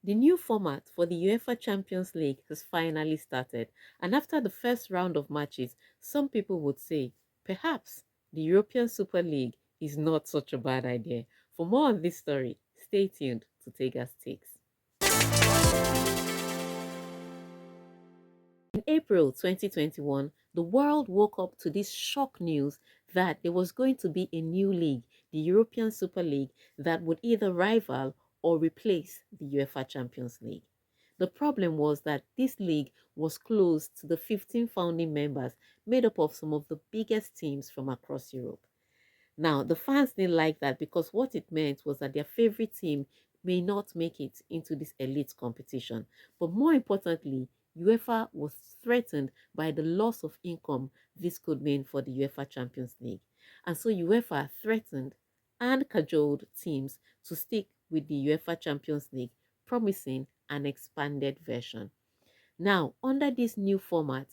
The new format for the UEFA Champions League has finally started, and after the first round of matches, some people would say perhaps the European Super League is not such a bad idea. For more on this story, stay tuned to Tega's Takes. In April 2021, the world woke up to this shock news that there was going to be a new league, the European Super League, that would either rival or replace the UEFA Champions League. The problem was that this league was closed to the 15 founding members, made up of some of the biggest teams from across Europe. Now, the fans didn't like that because what it meant was that their favorite team may not make it into this elite competition. But more importantly, UEFA was threatened by the loss of income this could mean for the UEFA Champions League. And so UEFA threatened and cajoled teams to stick with the UEFA Champions League, promising an expanded version. Now, under this new format,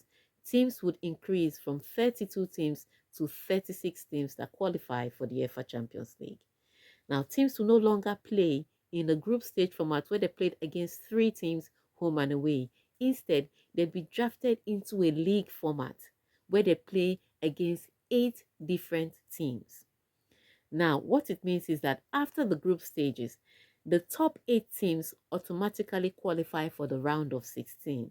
teams would increase from 32 teams to 36 teams that qualify for the UEFA Champions League. Now, teams will no longer play in the group stage format where they played against three teams home and away. Instead, they'd be drafted into a league format where they play against eight different teams. Now, what it means is that after the group stages, the top eight teams automatically qualify for the round of 16.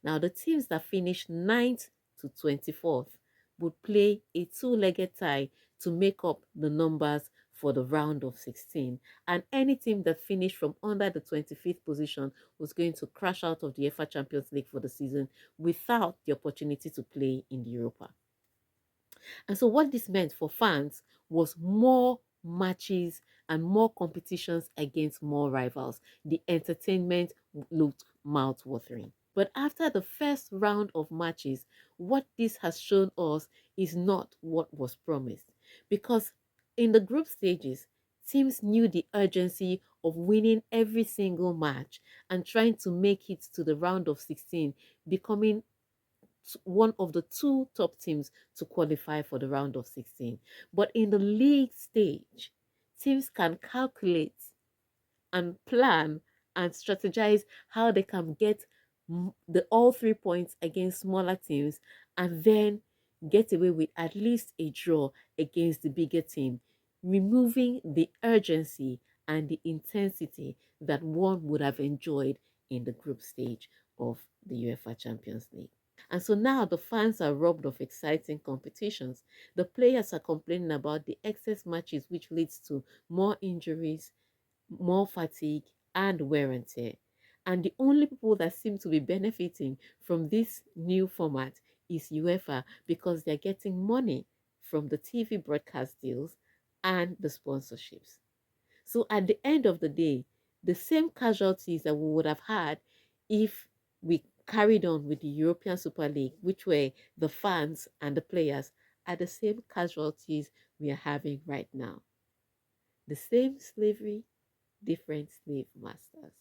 Now, the teams that finish ninth to 24th would play a two-legged tie to make up the numbers for the round of 16. And any team that finished from under the 25th position was going to crash out of the UEFA Champions League for the season without the opportunity to play in the Europa. And so, what this meant for fans was more matches and more competitions against more rivals. The entertainment looked mouth-watering. But after the first round of matches, what this has shown us is not what was promised. Because in the group stages, teams knew the urgency of winning every single match and trying to make it to the round of 16, becoming one of the two top teams to qualify for the round of 16. But in the league stage, teams can calculate and plan and strategize how they can get the all 3 points against smaller teams and then get away with at least a draw against the bigger team, removing the urgency and the intensity that one would have enjoyed in the group stage of the UEFA Champions League. And so now the fans are robbed of exciting competitions. The players are complaining about the excess matches, which leads to more injuries, more fatigue, and wear and tear. And the only people that seem to be benefiting from this new format is UEFA because they're getting money from the TV broadcast deals and the sponsorships. So at the end of the day, the same casualties that we would have had if we carried on with the European Super League, which were the fans and the players, are the same casualties we are having right now. The same slavery, different slave masters.